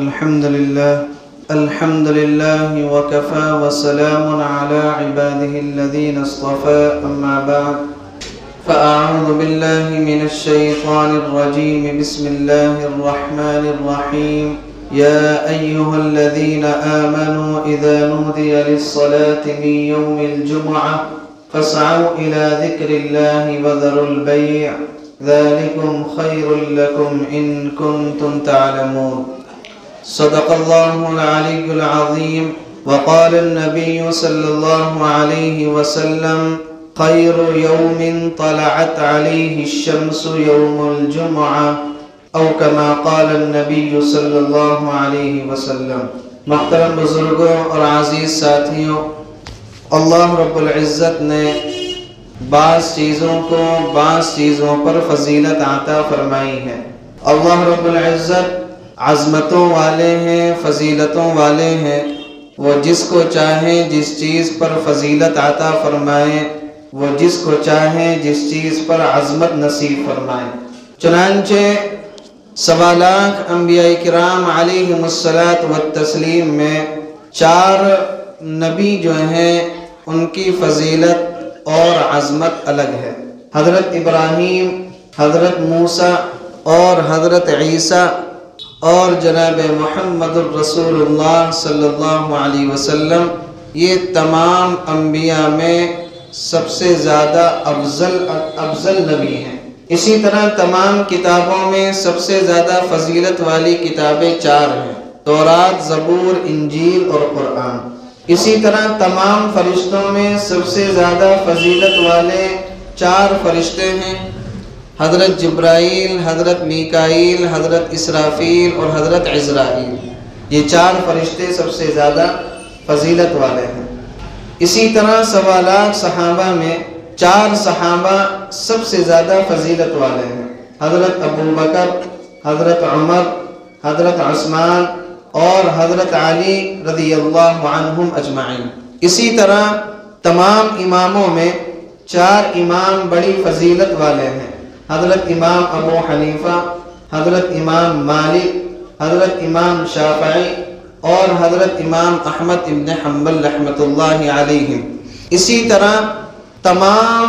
الحمد لله وكفى وسلام على عباده الذين اصطفى أما بعد فأعوذ بالله من الشيطان الرجيم بسم الله الرحمن الرحيم يا أيها الذين آمنوا إذا نودي للصلاة من يوم الجمعة فاسعوا إلى ذكر الله وذروا البيع ذلكم خير لكم إن كنتم تعلمون صدق الله العلي العظيم وقال النبي صلى الله عليه وسلم خير يوم طلعت عليه الشمس يوم الجمعة او كما قال النبي صلی اللہ علیہ وسلم۔ محترم بزرگوں اور عزیز ساتھیوں، اللہ رب العزت نے بعض چیزوں کو بعض چیزوں پر فضیلت عطا فرمائی ہے۔ اللہ رب العزت عظمتوں والے ہیں، فضیلتوں والے ہیں۔ وہ جس کو چاہیں جس چیز پر فضیلت عطا فرمائیں، وہ جس کو چاہیں جس چیز پر عظمت نصیب فرمائیں۔ چنانچہ 1.25 لاکھ انبیاء کرام علیہم الصلاۃ والتسلیم میں 4 نبی جو ہیں ان کی فضیلت اور عظمت الگ ہے۔ حضرت ابراہیم، حضرت موسیٰ اور حضرت عیسیٰ اور جناب محمد الرسول اللہ صلی اللہ علیہ وسلم، یہ تمام انبیاء میں سب سے زیادہ افضل نبی ہیں۔ اسی طرح تمام کتابوں میں سب سے زیادہ فضیلت والی کتابیں 4 ہیں: تورات، زبور، انجیل اور قرآن۔ اسی طرح تمام فرشتوں میں سب سے زیادہ فضیلت والے 4 فرشتے ہیں: حضرت جبرائیل، حضرت میکائیل، حضرت اسرافیل اور حضرت عزرائیل۔ یہ 4 فرشتے سب سے زیادہ فضیلت والے ہیں۔ اسی طرح 1.25 لاکھ صحابہ میں 4 صحابہ سب سے زیادہ فضیلت والے ہیں: حضرت ابو بکر، حضرت عمر، حضرت عثمان اور حضرت علی رضی اللہ عنہم اجمعین۔ اسی طرح تمام اماموں میں 4 امام بڑی فضیلت والے ہیں: حضرت امام ابو حنیفہ، حضرت امام مالک، حضرت امام شافعی اور حضرت امام احمد ابن حنبل رحمۃ اللہ علیہم۔ اسی طرح تمام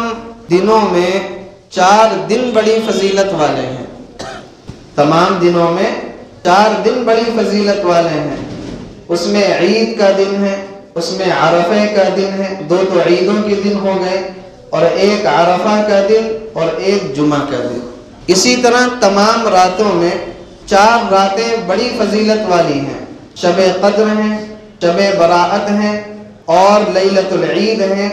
دنوں میں 4 دن بڑی فضیلت والے ہیں۔ تمام دنوں میں 4 دن بڑی فضیلت والے ہیں۔ اس میں عید کا دن ہے، اس میں عرفہ کا دن ہے، 2 تو عیدوں کے دن ہو گئے، اور 1 عرفہ کا دن اور 1 جمعہ کا دن۔ اسی طرح تمام راتوں میں 4 راتیں بڑی فضیلت والی ہیں: شب قدر ہیں، شب براءت ہیں، اور لیلۃ العید ہیں،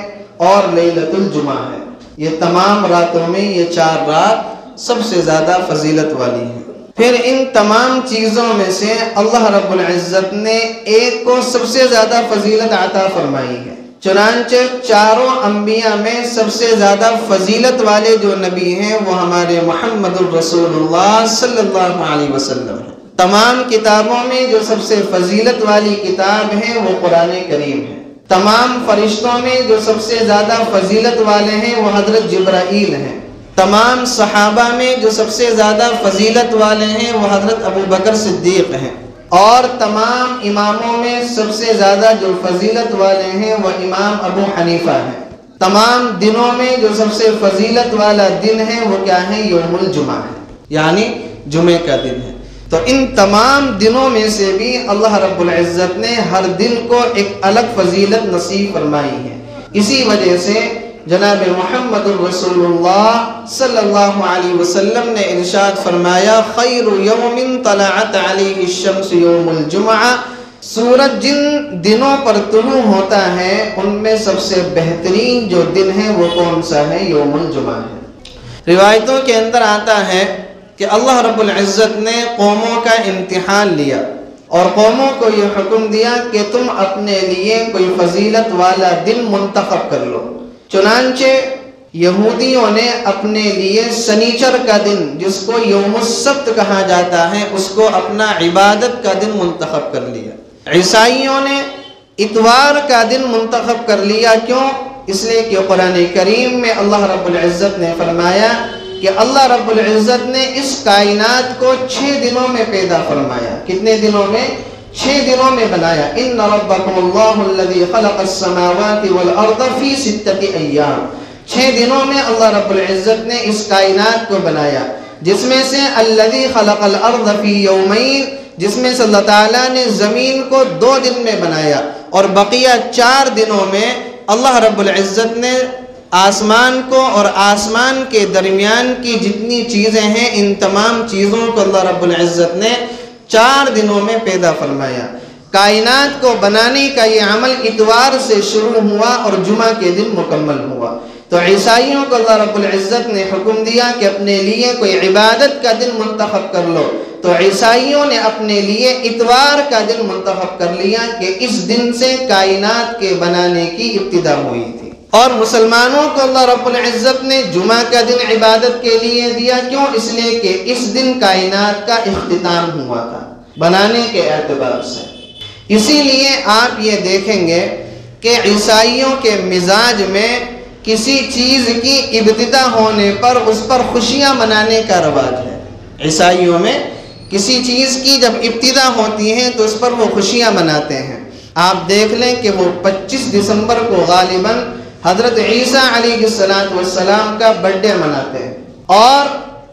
اور لیلۃ الجمعہ ہے۔ یہ تمام راتوں میں یہ 4 رات سب سے زیادہ فضیلت والی ہیں۔ پھر ان تمام چیزوں میں سے اللہ رب العزت نے ایک کو سب سے زیادہ فضیلت عطا فرمائی ہے۔ چنانچہ 4 انبیاء میں سب سے زیادہ فضیلت والے جو نبی ہیں وہ ہمارے محمد الرسول اللہ صلی اللہ علیہ وسلم ہیں۔ تمام کتابوں میں جو سب سے فضیلت والی کتاب ہے وہ قرآن کریم ہے۔ تمام فرشتوں میں جو سب سے زیادہ فضیلت والے ہیں وہ حضرت جبرائیل ہیں۔ تمام صحابہ میں جو سب سے زیادہ فضیلت والے ہیں وہ حضرت ابو بکر صدیق ہیں۔ اور تمام اماموں میں سب سے زیادہ جو فضیلت والے ہیں وہ امام ابو حنیفہ ہیں۔ تمام دنوں میں جو سب سے فضیلت والا دن ہے وہ کیا ہے؟ یوم الجمعہ ہے، یعنی جمعے کا دن ہے۔ تو ان تمام دنوں میں سے بھی اللہ رب العزت نے ہر دن کو ایک الگ فضیلت نصیب فرمائی ہے۔ اسی وجہ سے جناب محمد الرسول اللہ صلی اللہ علیہ وسلم نے ارشاد فرمایا: خیر یوم طلعت علیہ الشمس یوم الجمعہ، سورج جن دنوں پر طلوع ہوتا ہے ان میں سب سے بہترین جو دن ہے وہ کون سا ہے؟ یوم الجمعہ ہے۔ روایتوں کے اندر آتا ہے کہ اللہ رب العزت نے قوموں کا امتحان لیا اور قوموں کو یہ حکم دیا کہ تم اپنے لیے کوئی فضیلت والا دن منتخب کر لو۔ چنانچہ یہودیوں نے اپنے لیے سنیچر کا دن، جس کو یوم السبت کہا جاتا ہے، اس کو اپنا عبادت کا دن منتخب کر لیا۔ عیسائیوں نے اتوار کا دن منتخب کر لیا۔ کیوں؟ اس لیے کہ قرآن کریم میں اللہ رب العزت نے فرمایا کہ اللہ رب العزت نے اس کائنات کو 6 دنوں میں پیدا فرمایا. کتنے دنوں میں؟ 6 دنوں میں بنایا. ان ربکم اللہ الذی خلق السماوات والارض فی 6 ایام. 6 دنوں میں اللہ رب العزت نے اس کائنات کو بنایا، جس میں سے الذی خلق الارض فی یومین، جس میں سے اللہ تعالیٰ نے زمین کو 2 دن میں بنایا، اور بقیہ 4 دنوں میں اللہ رب العزت نے آسمان کو اور آسمان کے درمیان کی جتنی چیزیں ہیں ان تمام چیزوں کو اللہ رب العزت نے 4 دنوں میں پیدا فرمایا. کائنات کو بنانے کا یہ عمل اتوار سے شروع ہوا اور جمعہ کے دن مکمل ہوا. تو عیسائیوں کو اللہ رب العزت نے حکم دیا کہ اپنے لیے کوئی عبادت کا دن منتخب کر لو، تو عیسائیوں نے اپنے لیے اتوار کا دن منتخب کر لیا کہ اس دن سے کائنات کے بنانے کی ابتدا ہوئی تھی. اور مسلمانوں کو اللہ رب العزت نے جمعہ کا دن عبادت کے لیے دیا. کیوں؟ اس لیے کہ اس دن کائنات کا اختتام ہوا تھا بنانے کے اعتبار سے. اسی لیے آپ یہ دیکھیں گے کہ عیسائیوں کے مزاج میں کسی چیز کی ابتدا ہونے پر اس پر خوشیاں منانے کا رواج ہے. عیسائیوں میں کسی چیز کی جب ابتدا ہوتی ہے تو اس پر وہ خوشیاں مناتے ہیں. آپ دیکھ لیں کہ وہ 25 دسمبر کو غالباً حضرت عیسیٰ علیہ السلام کا برتھڈے مناتے ہیں، اور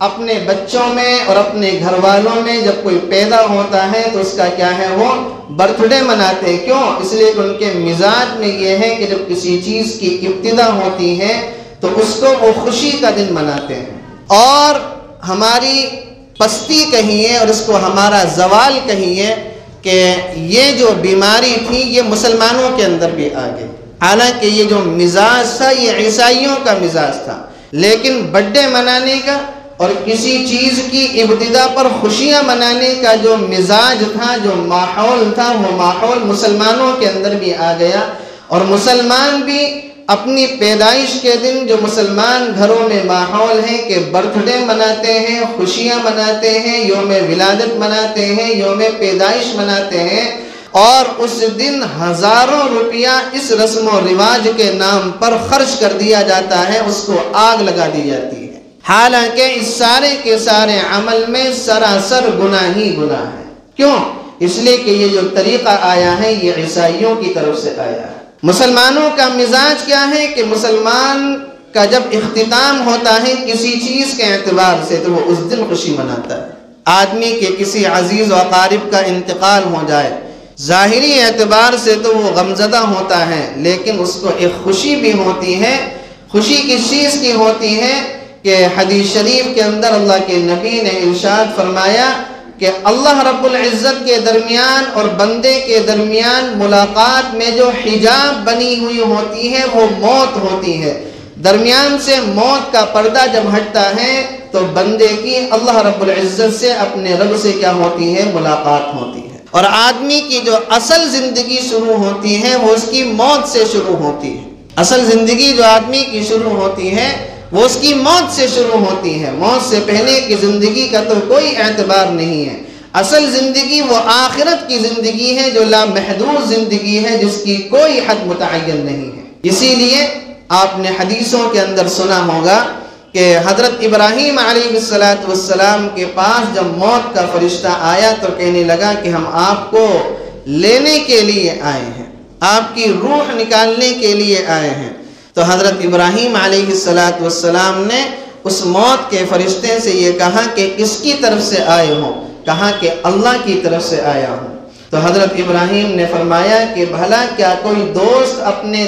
اپنے بچوں میں اور اپنے گھر والوں میں جب کوئی پیدا ہوتا ہے تو اس کا کیا ہے، وہ برتھ ڈے مناتے ہیں. کیوں؟ اس لیے کہ ان کے مزاج میں یہ ہے کہ جب کسی چیز کی ابتدا ہوتی ہے تو اس کو وہ خوشی کا دن مناتے ہیں. اور ہماری پستی کہیے اور اس کو ہمارا زوال کہیے کہ یہ جو بیماری تھی یہ مسلمانوں کے اندر بھی آ گئی. حالانکہ یہ جو مزاج تھا یہ عیسائیوں کا مزاج تھا، لیکن برتھ ڈے منانے کا اور کسی چیز کی ابتدا پر خوشیاں منانے کا جو مزاج تھا، جو ماحول تھا، وہ ماحول مسلمانوں کے اندر بھی آ گیا. اور مسلمان بھی اپنی پیدائش کے دن جو مسلمان گھروں میں ماحول ہے کہ برتھ ڈے مناتے ہیں، خوشیاں مناتے ہیں، یوم ولادت مناتے ہیں، یوم پیدائش مناتے ہیں، اور اس دن ہزاروں روپیہ اس رسم و رواج کے نام پر خرچ کر دیا جاتا ہے، اس کو آگ لگا دی جاتی ہے. حالانکہ اس سارے کے سارے عمل میں سراسر گناہ ہی گناہ ہے. کیوں؟ اس لیے کہ یہ جو طریقہ آیا ہے یہ عیسائیوں کی طرف سے آیا ہے. مسلمانوں کا مزاج کیا ہے کہ مسلمان کا جب اختتام ہوتا ہے کسی چیز کے اعتبار سے تو وہ اس دن خوشی مناتا ہے. آدمی کے کسی عزیز و اقارب کا انتقال ہو جائے، ظاہری اعتبار سے تو وہ غمزدہ ہوتا ہے، لیکن اس کو ایک خوشی بھی ہوتی ہے. خوشی کس چیز کی ہوتی ہے کہ حدیث شریف کے اندر اللہ کے نبی نے ارشاد فرمایا کہ اللہ رب العزت کے درمیان اور بندے کے درمیان ملاقات میں جو حجاب بنی ہوئی ہوتی ہے وہ موت ہوتی ہے. درمیان سے موت کا پردہ جب ہٹتا ہے تو بندے کی اللہ رب العزت سے، اپنے رب سے کیا ہوتی ہے، ملاقات ہوتی ہے. اور آدمی کی جو اصل زندگی شروع ہوتی ہے وہ اس کی موت سے شروع ہوتی ہے. اصل زندگی جو آدمی کی شروع ہوتی ہے وہ اس کی موت سے شروع ہوتی ہے. موت سے پہلے کی زندگی کا تو کوئی اعتبار نہیں ہے. اصل زندگی وہ آخرت کی زندگی ہے جو لامحدود زندگی ہے، جس کی کوئی حد متعین نہیں ہے. اسی لیے آپ نے حدیثوں کے اندر سنا ہوگا کہ حضرت ابراہیم علیہ السلام کے پاس جب موت کا فرشتہ آیا تو کہنے لگا کہ ہم آپ کو لینے کے لیے آئے ہیں، آپ کی روح نکالنے کے لیے آئے ہیں. تو حضرت ابراہیم علیہ السلام نے اس موت کے فرشتے سے یہ کہا کہ کس کی طرف سے آئے ہو؟ کہا کہ اللہ کی طرف سے آیا ہوں. تو حضرت ابراہیم نے فرمایا کہ بھلا کیا کوئی دوست اپنے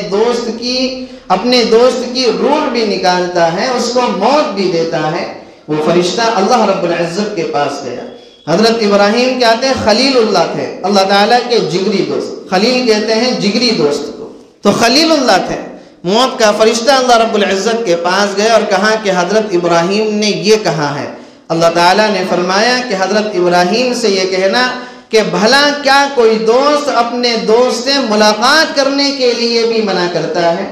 دوست کی روح بھی نکالتا ہے، اس کو موت بھی دیتا ہے؟ وہ فرشتہ اللہ رب العزت کے پاس گیا. حضرت ابراہیم کہتے ہیں خلیل اللہ تھے، اللہ تعالیٰ کے جگری دوست. خلیل کہتے ہیں جگری دوست کو. تو خلیل اللہ تھے. موت کا فرشتہ اللہ رب العزت کے پاس گئے اور کہا کہ حضرت ابراہیم نے یہ کہا ہے. اللہ تعالیٰ نے فرمایا کہ حضرت ابراہیم سے یہ کہنا کہ بھلا کیا کوئی دوست اپنے دوست سے ملاقات کرنے کے لیے بھی منع کرتا ہے؟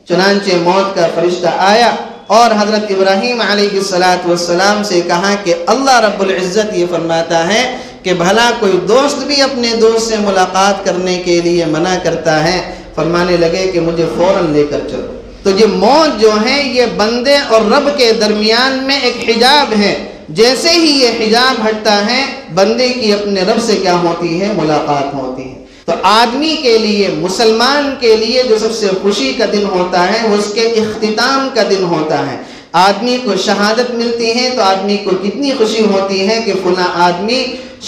چنانچہ موت کا فرشتہ آیا اور حضرت ابراہیم علیہ السلام سے کہا کہ اللہ رب العزت یہ فرماتا ہے کہ بھلا کوئی دوست بھی اپنے دوست سے ملاقات کرنے کے لیے منع کرتا ہے؟ فرمانے لگے کہ مجھے فوراً لے کر چلو. تو یہ موت جو ہے یہ بندے اور رب کے درمیان میں ایک حجاب ہے. جیسے ہی یہ حجاب ہٹتا ہے بندے کی اپنے رب سے کیا ہوتی ہے؟ ملاقات ہوتی ہے. تو آدمی کے لیے، مسلمان کے لیے جو سب سے خوشی کا دن ہوتا ہے وہ اس کے اختتام کا دن ہوتا ہے. آدمی کو شہادت ملتی ہے تو آدمی کو کتنی خوشی ہوتی ہے کہ فلاں آدمی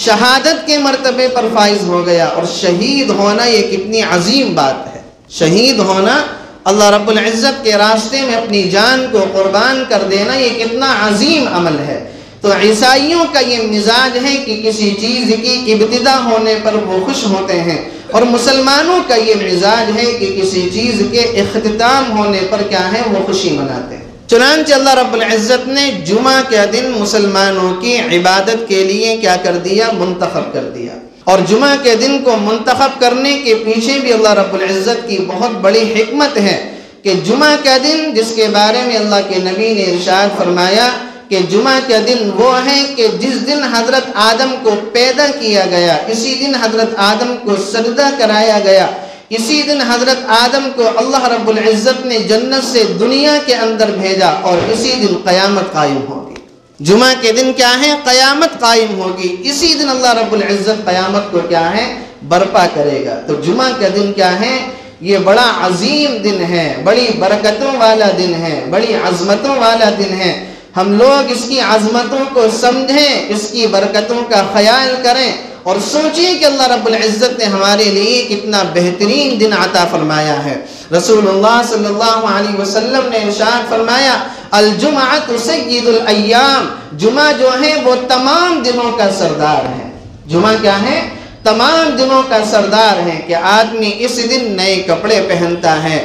شہادت کے مرتبے پر فائز ہو گیا. اور شہید ہونا یہ کتنی عظیم بات ہے. شہید ہونا، اللہ رب العزت کے راستے میں اپنی جان کو قربان کر دینا، یہ کتنا عظیم عمل ہے. تو عیسائیوں کا یہ مزاج ہے کہ کسی چیز کی ابتدا ہونے پر وہ خوش ہوتے ہیں، اور مسلمانوں کا یہ مزاج ہے کہ کسی چیز کے اختتام ہونے پر کیا ہے؟ وہ خوشی مناتے ہیں. چنانچہ اللہ رب العزت نے جمعہ کا دن مسلمانوں کی عبادت کے لیے کیا کر دیا؟ منتخب کر دیا. اور جمعہ کے دن کو منتخب کرنے کے پیچھے بھی اللہ رب العزت کی بہت بڑی حکمت ہے کہ جمعہ کا دن، جس کے بارے میں اللہ کے نبی نے ارشاد فرمایا کہ جمعہ کا دن وہ ہے کہ جس دن حضرت آدم کو پیدا کیا گیا، اسی دن حضرت آدم کو سجدہ کرایا گیا، اسی دن حضرت آدم کو اللہ رب العزت نے جنت سے دنیا کے اندر بھیجا، اور اسی دن قیامت قائم ہوگی. جمعہ کے دن کیا ہے؟ قیامت قائم ہوگی. اسی دن اللہ رب العزت قیامت کو کیا ہے؟ برپا کرے گا. تو جمعہ کا دن کیا ہے؟ یہ بڑا عظیم دن ہے، بڑی برکتوں والا دن ہے، بڑی عظمتوں والا دن ہے. ہم لوگ اس کی عظمتوں کو سمجھیں، اس کی برکتوں کا خیال کریں، اور سوچیں کہ اللہ رب العزت نے ہمارے لیے کتنا بہترین دن عطا فرمایا ہے. رسول اللہ صلی اللہ علیہ وسلم نے ارشاد فرمایا، الجمعۃ سید الایام، جمعہ جو ہے وہ تمام دنوں کا سردار ہے. جمعہ کیا ہے؟ تمام دنوں کا سردار ہے. کہ آدمی اس دن نئے کپڑے پہنتا ہے،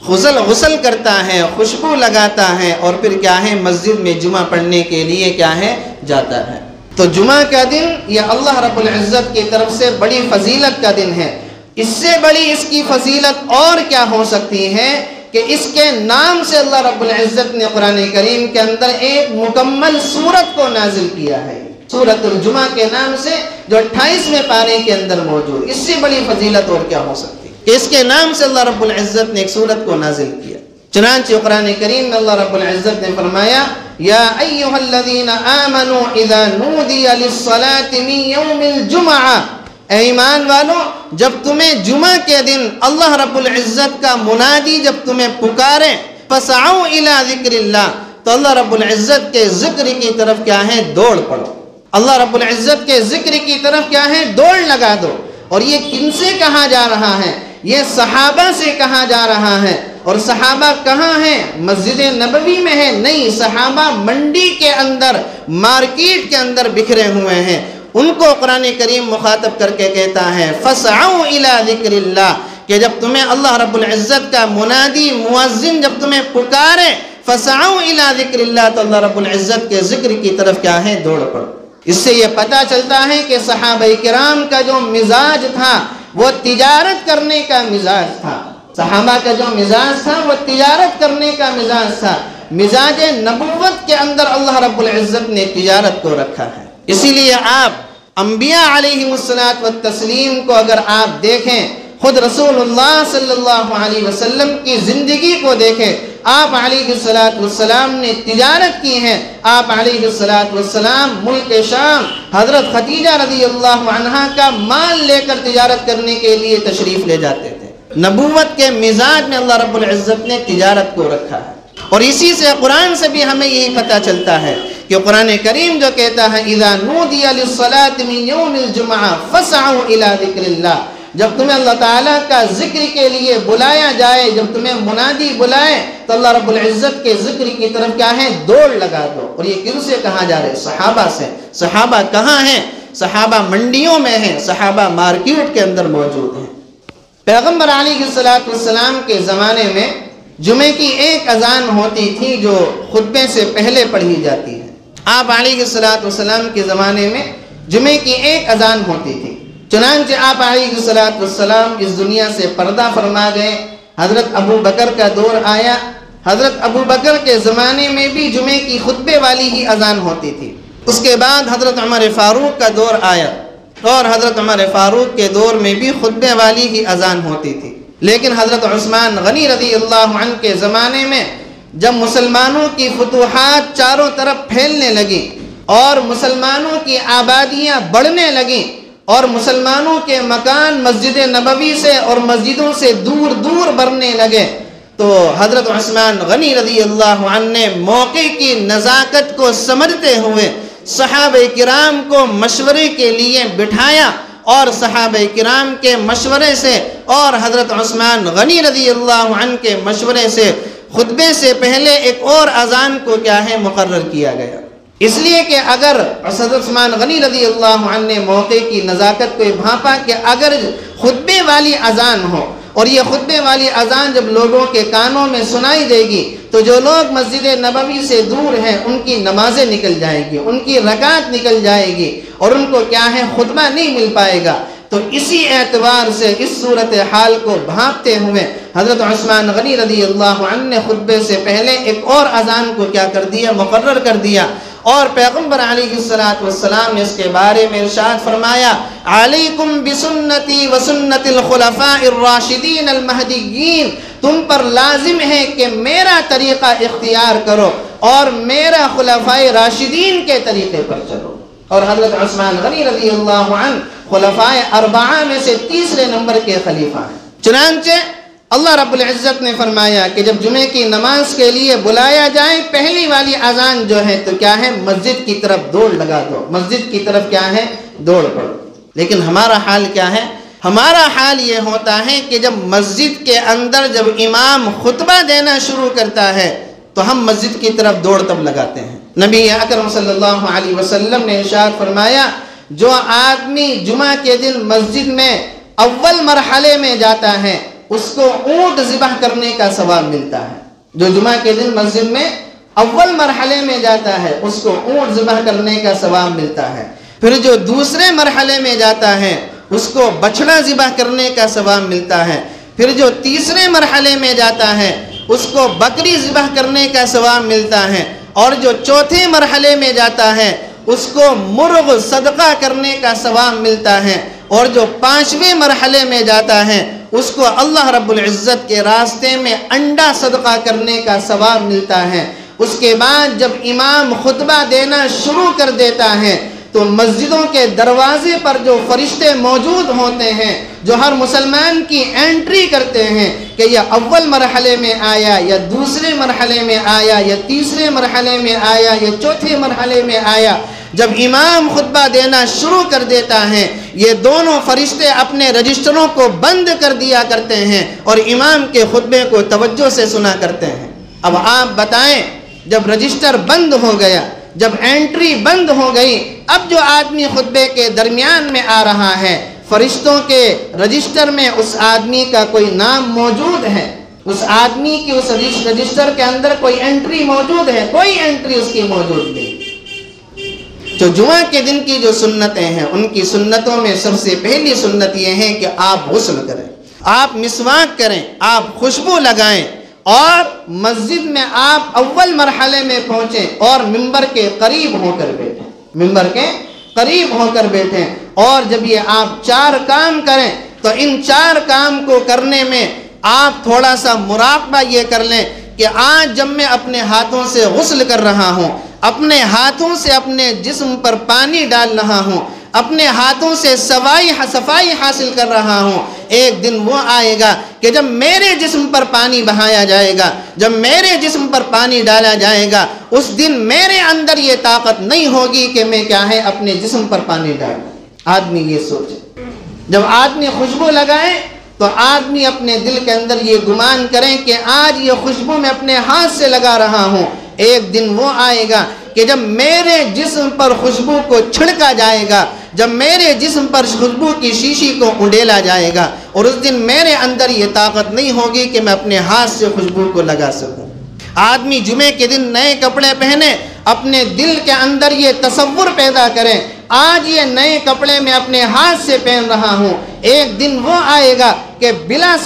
غسل کرتا ہے، خوشبو لگاتا ہے، اور پھر کیا ہے؟ مسجد میں جمعہ پڑھنے کے لیے کیا ہے؟ جاتا ہے. تو جمعہ کا دن یہ اللہ رب العزت کی طرف سے بڑی فضیلت کا دن ہے. اس سے بڑی اس کی فضیلت اور کیا ہو سکتی ہے کہ اس کے نام سے اللہ رب العزت نے قرآن کریم کے اندر ایک مکمل سورت کو نازل کیا ہے. سورۃ الجمعہ کے نام سے، جو 28ویں پارے کے اندر موجود. اس سے بڑی فضیلت اور کیا ہو سکتی ہے کہ اس کے نام سے اللہ رب العزت نے ایک سورت کو نازل کیا. چنانچہ قرآن کریم میں اللہ رب العزت نے فرمایا، یا ایھا الذین آمنوا اذا نودی للصلاۃ من یوم الجمعہ، اے ایمان والو جب تمہیں جمعہ کے دن اللہ رب العزت کا منادی جب تمہیں پکارے، فسعوا الی ذکر اللہ، تو اللہ رب العزت کے ذکر کی طرف کیا ہے؟ دوڑ پڑو. اللہ رب العزت کے ذکر کی طرف کیا ہے؟ دوڑ لگا دو. اور یہ کن سے کہا جا رہا ہے؟ یہ صحابہ سے کہا جا رہا ہے. اور صحابہ کہاں ہیں؟ مسجد نبوی میں ہے؟ نہیں، صحابہ منڈی کے اندر، مارکیٹ کے اندر بکھرے ہوئے ہیں. ان کو قرآن کریم مخاطب کر کے کہتا ہے فَسْعَوْا إِلَىٰ ذِكْرِ اللَّهِ، کہ جب تمہیں اللہ رب العزت کا منادی مؤذن جب تمہیں پکارے، فَسْعَوْا إِلَىٰ ذِكْرِ اللَّهِ، تو اللہ رب العزت کے ذکر کی طرف کیا ہے؟ دوڑ پڑو. اس سے یہ پتہ چلتا ہے کہ صحابہ کرام کا جو مزاج تھا وہ تجارت کرنے کا مزاج تھا. صحابہ کا جو مزاج تھا وہ تجارت کرنے کا مزاج تھا. مزاج نبوت کے اندر اللہ رب العزت نے تجارت کو رکھا ہے. اسی لیے آپ انبیاء علیہ الصلوۃ والتسلیم کو اگر آپ دیکھیں، خود رسول اللہ صلی اللہ علیہ وسلم کی زندگی کو دیکھیں، آپ علیہ الصلوۃ والسلام نے تجارت کی ہے. آپ علیہ الصلوۃ والسلام ملک شام حضرت خدیجہ رضی اللہ عنہا کا مال لے کر تجارت کرنے کے لیے تشریف لے جاتے تھے. نبوت کے مزاج میں اللہ رب العزت نے تجارت کو رکھا ہے. اور اسی سے قرآن سے بھی ہمیں یہی پتہ چلتا ہے کہ قرآن کریم جو کہتا ہے اذا نودی للصلاۃ من یوم الجمعہ فاسعوا الی ذکر اللہ، جب تمہیں اللہ تعالیٰ کا ذکر کے لیے بلایا جائے، جب تمہیں منادی بلائے، تو اللہ رب العزت کے ذکر کی طرف کیا ہے؟ دوڑ لگا دو. اور یہ کن سے کہا جا رہا ہے؟ صحابہ سے. صحابہ کہاں ہیں؟ صحابہ منڈیوں میں ہیں، صحابہ مارکیٹ کے اندر موجود ہیں. پیغمبر علیہ الصلوۃ والسلام کے زمانے میں جمعے کی ایک اذان ہوتی تھی جو خطبے سے پہلے پڑھی جاتی ہے. آپ علیہ الصلوۃ والسلام کے زمانے میں جمعے کی ایک اذان ہوتی تھی. چنانچہ آپ علیہ الصلوۃ والسلام اس دنیا سے پردہ فرما گئے. حضرت ابو بکر کا دور آیا. حضرت ابو بکر کے زمانے میں بھی جمعے کی خطبے والی ہی اذان ہوتی تھی. اس کے بعد حضرت عمر فاروق کا دور آیا، اور حضرت عمر فاروق کے دور میں بھی خطبے والی ہی اذان ہوتی تھی. لیکن حضرت عثمان غنی رضی اللہ عنہ کے زمانے میں جب مسلمانوں کی فتوحات چاروں طرف پھیلنے لگیں اور مسلمانوں کی آبادیاں بڑھنے لگیں اور مسلمانوں کے مکان مسجد نبوی سے اور مسجدوں سے دور دور بڑھنے لگے، تو حضرت عثمان غنی رضی اللہ عنہ نے موقع کی نزاکت کو سمجھتے ہوئے صحابہ کرام کو مشورے کے لیے بٹھایا، اور صحابہ کرام کے مشورے سے اور حضرت عثمان غنی رضی اللہ عنہ کے مشورے سے خطبے سے پہلے ایک اور اذان کو مقرر کیا گیا، اس لیے کہ اگر حضرت عثمان غنی رضی اللہ عنہ نے موقع کی نزاکت کو بھانپا کہ اگر خطبے والی اذان ہو اور یہ خطبے والی اذان جب لوگوں کے کانوں میں سنائی دے گی تو جو لوگ مسجد نبوی سے دور ہیں ان کی نمازیں نکل جائیں گی، ان کی رکعت نکل جائے گی اور ان کو خطبہ نہیں مل پائے گا۔ تو اسی اعتبار سے اس صورتحال کو بھانپتے ہوئے حضرت عثمان غنی رضی اللہ عنہ نے خطبے سے پہلے ایک اور اذان کو کر دیا، مقرر کر دیا، اور پیغمبر علیہ السلام نے اس کے بارے میں ارشاد فرمایا، علیکم بسنتی وسنت الخلفاء الراشدین المہدیین، تم پر لازم ہے کہ میرا طریقہ اختیار کرو اور میرا خلفاء راشدین کے طریقے پر چلو۔ اور حضرت عثمان غنی رضی اللہ عنہ خلفاء اربعہ میں سے تیسرے نمبر کے خلیفہ ہیں۔ چنانچہ اللہ رب العزت نے فرمایا کہ جب جمعے کی نماز کے لیے بلایا جائے پہلی والی اذان جو ہے تو مسجد کی طرف دوڑ لگا دو، مسجد کی طرف دوڑ پڑو۔ لیکن ہمارا حال کیا ہے؟ ہمارا حال یہ ہوتا ہے کہ جب مسجد کے اندر جب امام خطبہ دینا شروع کرتا ہے تو ہم مسجد کی طرف دوڑ تب لگاتے ہیں۔ نبی اکرم صلی اللہ علیہ وسلم نے ارشاد فرمایا، جو آدمی جمعہ کے دن مسجد میں اول مرحلے میں جاتا ہے اس کو اونٹ ذبح کرنے کا ثواب ملتا ہے۔ جو جمعہ کے دن مسجد میں اول مرحلے میں جاتا ہے اس کو اونٹ ذبح کرنے کا ثواب ملتا ہے۔ پھر جو دوسرے مرحلے میں جاتا ہے اس کو بچڑا ذبح کرنے کا ثواب ملتا ہے۔ پھر جو تیسرے مرحلے میں جاتا ہے اس کو بکری ذبح کرنے کا ثواب ملتا ہے، اور جو چوتھے مرحلے میں جاتا ہے اس کو مرغ صدقہ کرنے کا ثواب ملتا ہے، اور جو پانچویں مرحلے میں جاتا ہے اس کو اللہ رب العزت کے راستے میں انڈا صدقہ کرنے کا ثواب ملتا ہے۔ اس کے بعد جب امام خطبہ دینا شروع کر دیتا ہے تو مسجدوں کے دروازے پر جو فرشتے موجود ہوتے ہیں جو ہر مسلمان کی انٹری کرتے ہیں کہ یہ اول مرحلے میں آیا یا دوسرے مرحلے میں آیا یا تیسرے مرحلے میں آیا یا چوتھے مرحلے میں آیا، جب امام خطبہ دینا شروع کر دیتا ہے یہ دونوں فرشتے اپنے رجسٹروں کو بند کر دیا کرتے ہیں اور امام کے خطبے کو توجہ سے سنا کرتے ہیں۔ اب آپ بتائیں، جب رجسٹر بند ہو گیا، جب انٹری بند ہو گئی، اب جو آدمی خطبے کے درمیان میں آ رہا ہے فرشتوں کے رجسٹر میں اس آدمی کا کوئی نام موجود ہے؟ اس آدمی کی اس رجسٹر کے اندر کوئی انٹری موجود ہے؟ کوئی انٹری اس کی موجود نہیں۔ جو جمعہ کے دن کی جو سنتیں ہیں ان کی سنتوں میں سب سے پہلی سنت یہ ہے کہ آپ غسل کریں، آپ مسواک کریں، آپ خوشبو لگائیں، اور مسجد میں آپ اول مرحلے میں پہنچیں اور ممبر کے قریب ہو کر بیٹھیں، ممبر کے قریب ہو کر بیٹھیں۔ اور جب یہ آپ 4 کام کریں تو ان 4 کام کو کرنے میں آپ تھوڑا سا مراقبہ یہ کر لیں کہ آج جب میں اپنے ہاتھوں سے غسل کر رہا ہوں، اپنے ہاتھوں سے اپنے جسم پر پانی ڈال رہا ہوں، اپنے ہاتھوں سے صفائی حاصل کر رہا ہوں، ایک دن وہ آئے گا کہ جب میرے جسم پر پانی بہایا جائے گا، جب میرے جسم پر پانی ڈالا جائے گا، اس دن میرے اندر یہ طاقت نہیں ہوگی کہ میں اپنے جسم پر پانی ڈالوں۔ آدمی یہ سوچے، جب آدمی خوشبو لگائے تو آدمی اپنے دل کے اندر یہ گمان کریں کہ آج یہ خوشبو میں اپنے ہاتھ سے لگا رہا ہوں، ایک دن وہ آئے گا کہ جب میرے جسم پر خوشبو کو چھڑکا جائے گا، جب میرے جسم پر خوشبو کی شیشی کو اڈیلا جائے گا، اور اس دن میرے اندر یہ طاقت نہیں ہوگی کہ میں اپنے ہاتھ سے خوشبو کو لگا سکوں۔ آدمی جمعے کے دن نئے کپڑے پہنے، اپنے دل کے اندر یہ تصور پیدا کریں آج یہ نئے کپڑے میں اپنے ہاتھ سے پہن رہا ہوں، ایک دن وہ آئے گا کہ بنا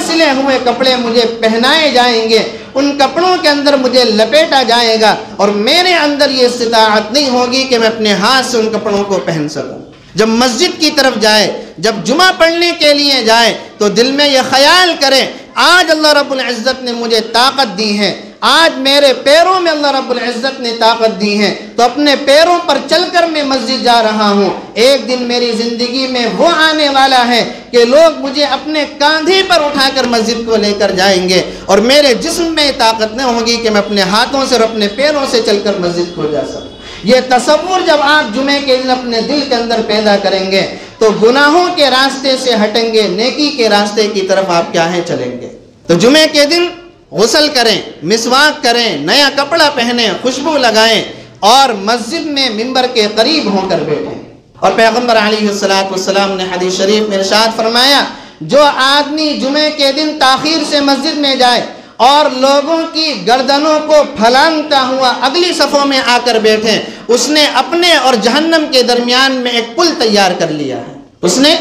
سلے ہوئے کپڑے مجھے پہنائے جائیں گے، ان کپڑوں کے اندر مجھے لپیٹا جائے گا اور میرے اندر یہ استطاعت نہیں ہوگی کہ میں اپنے ہاتھ سے ان کپڑوں کو پہن سکوں۔ جب مسجد کی طرف جائے، جب جمعہ پڑھنے کے لیے جائے تو دل میں یہ خیال کرے آج اللہ رب العزت نے مجھے طاقت دی ہے، آج میرے پیروں میں اللہ رب العزت نے طاقت دی ہے، تو اپنے پیروں پر چل کر میں مسجد جا رہا ہوں۔ ایک دن میری زندگی میں وہ آنے والا ہے کہ لوگ مجھے اپنے کاندھے پر اٹھا کر مسجد کو لے کر جائیں گے، اور میرے جسم میں طاقت نہ ہوگی کہ میں اپنے ہاتھوں سے اور اپنے پیروں سے چل کر مسجد کو جا سکوں۔ یہ تصور جب آپ جمعے کے دن اپنے دل کے اندر پیدا کریں گے تو گناہوں کے راستے سے ہٹیں گے، نیکی کے راستے کی طرف آپ کیا ہے چلیں گے۔ تو جمعے کے دن غسل کریں، مسواک کریں، نیا کپڑا پہنیں، خوشبو لگائیں اور مسجد میں منبر کے قریب ہو کر بیٹھیں۔ اور پیغمبر علیہ السلام نے حدیث شریف میں ارشاد فرمایا، جو آدمی جمعے کے دن تاخیر سے مسجد میں جائے اور لوگوں کی گردنوں کو پھلانگتا ہوا اگلی صفوں میں آ کر بیٹھے، اس نے اپنے اور جہنم کے درمیان میں ایک پل تیار کر لیا ہے۔ اس نے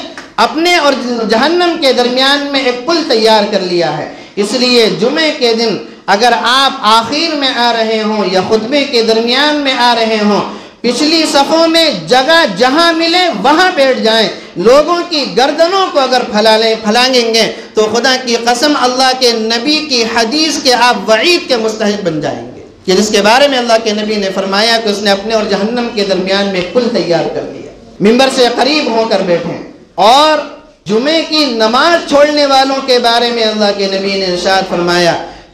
اپنے اور جہنم کے درمیان میں ایک پل تیار کر لیا ہے۔ اس لیے جمعے کے دن اگر آپ آخر میں آ رہے ہوں یا خطبے کے درمیان میں آ رہے ہوں، پچھلی صفوں میں جگہ جہاں ملے وہاں بیٹھ جائیں۔ لوگوں کی گردنوں کو اگر پھلانگیں گے تو خدا کی قسم اللہ کے نبی کی حدیث کے آپ وعید کے مستحق بن جائیں گے، کہ جس کے بارے میں اللہ کے نبی نے فرمایا کہ اس نے اپنے اور جہنم کے درمیان میں پل تیار کر لیا۔ منبر سے قریب ہو کر بیٹھیں۔ اور جمعے کی نماز چھوڑنے والوں کے بارے میں اللہ کے نبی نے ارشاد فرمایا،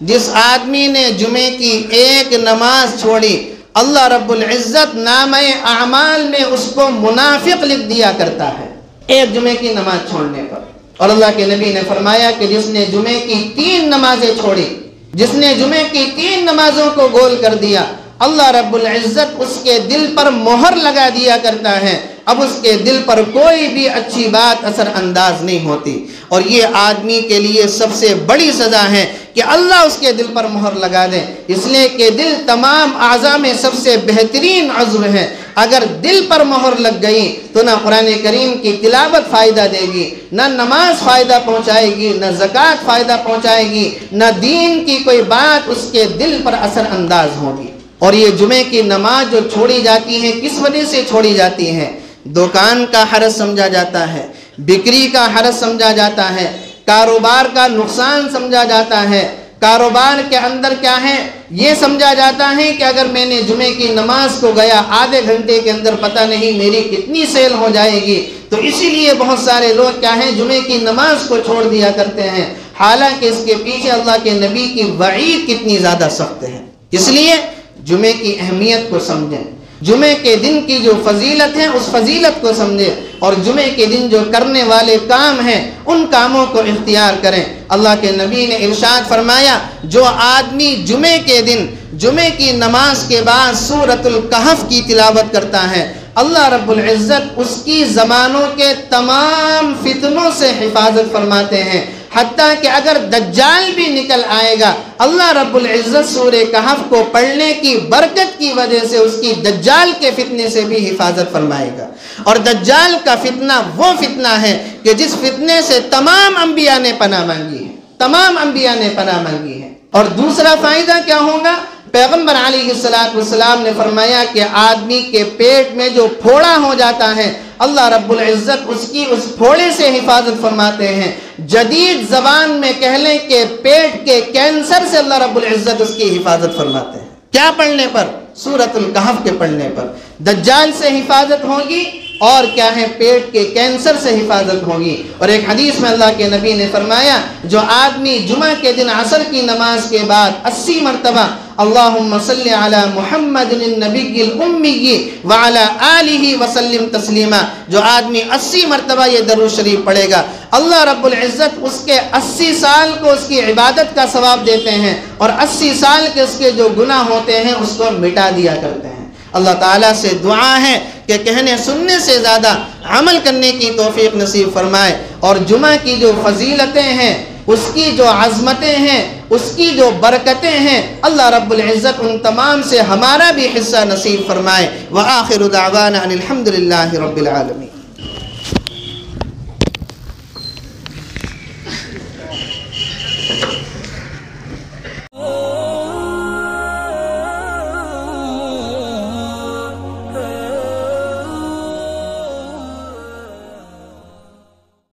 جس آدمی نے جمعے کی ایک نماز چھوڑی، اللہ رب العزت نامہ اعمال میں اس کو منافق لکھ دیا کرتا ہے، ایک جمعے کی نماز چھوڑنے پر۔ اور اللہ کے نبی نے فرمایا کہ جس نے جمعے کی 3 نمازیں چھوڑی، جس نے جمعے کی 3 نمازوں کو گول کر دیا، اللہ رب العزت اس کے دل پر مہر لگا دیا کرتا ہے، اب اس کے دل پر کوئی بھی اچھی بات اثر انداز نہیں ہوتی۔ اور یہ آدمی کے لیے سب سے بڑی سزا ہے کہ اللہ اس کے دل پر مہر لگا دے، اس لیے کہ دل تمام اعضاء میں سب سے بہترین عضو ہے۔ اگر دل پر مہر لگ گئی تو نہ قرآن کریم کی تلاوت فائدہ دے گی، نہ نماز فائدہ پہنچائے گی، نہ زکوٰۃ فائدہ پہنچائے گی، نہ دین کی کوئی بات اس کے دل پر اثر انداز ہوگی۔ اور یہ جمعے کی نماز جو چھوڑی جاتی ہے کس وجہ سے چھوڑی جاتی ہے؟ دکان کا حرج سمجھا جاتا ہے، بکری کا حرج سمجھا جاتا ہے، کاروبار کا نقصان سمجھا جاتا ہے، کاروبار کے اندر کیا ہے یہ سمجھا جاتا ہے کہ اگر میں نے جمعے کی نماز کو گیا آدھے گھنٹے کے اندر پتہ نہیں میری کتنی سیل ہو جائے گی، تو اسی لیے بہت سارے لوگ کیا ہیں جمعے کی نماز کو چھوڑ دیا کرتے ہیں، حالانکہ اس کے پیچھے اللہ کے نبی کی وعید کتنی زیادہ سخت ہے۔ اس لیے جمعے کی اہمیت کو سمجھیں، جمعے کے دن کی جو فضیلت ہے اس فضیلت کو سمجھیں، اور جمعے کے دن جو کرنے والے کام ہیں ان کاموں کو اختیار کریں۔ اللہ کے نبی نے ارشاد فرمایا، جو آدمی جمعے کے دن جمعے کی نماز کے بعد سورۃ الکہف کی تلاوت کرتا ہے، اللہ رب العزت اس کی زبانوں کے تمام فتنوں سے حفاظت فرماتے ہیں، حتیٰ کہ اگر دجال بھی نکل آئے گا اللہ رب العزت سورہ کہف کو پڑھنے کی برکت کی وجہ سے اس کی دجال کے فتنے سے بھی حفاظت فرمائے گا۔ اور دجال کا فتنہ وہ فتنہ ہے کہ جس فتنے سے تمام انبیاء نے پناہ مانگی ہے، تمام انبیاء نے پناہ مانگی ہے۔ اور دوسرا فائدہ کیا ہوگا؟ پیغمبر علیہ السلام نے فرمایا کہ آدمی کے پیٹ میں جو پھوڑا ہو جاتا ہے اللہ رب العزت اس پھوڑے سے حفاظت فرماتے ہیں۔ جدید زبان میں کہہ لیں کہ پیٹ کے کینسر سے اللہ رب العزت اس کی حفاظت فرماتے ہیں۔ کیا پڑھنے پر؟ سورۃ الکہف کے پڑھنے پر دجال سے حفاظت ہوگی، اور کیا ہے پیٹ کے کینسر سے حفاظت ہوگی۔ اور ایک حدیث میں اللہ کے نبی نے فرمایا، جو آدمی جمعہ کے دن عصر کی نماز کے بعد 80 مرتبہ اللہم صلی علی محمد النبی الامی وعلی آلہ وسلم تسلیما، جو آدمی 80 مرتبہ یہ درود شریف پڑھے گا اللہ رب العزت اس کے 80 سال کو اس کی عبادت کا ثواب دیتے ہیں، اور 80 سال کے اس کے جو گناہ ہوتے ہیں اس کو مٹا دیا کرتے ہیں۔ اللہ تعالیٰ سے دعا ہے کہ کہنے سننے سے زیادہ عمل کرنے کی توفیق نصیب فرمائے، اور جمعہ کی جو فضیلتیں ہیں، اس کی جو عظمتیں ہیں، اس کی جو برکتیں ہیں، اللہ رب العزت ان تمام سے ہمارا بھی حصہ نصیب فرمائے۔ وآخر دعوانا ان الحمد للہ رب العالمین۔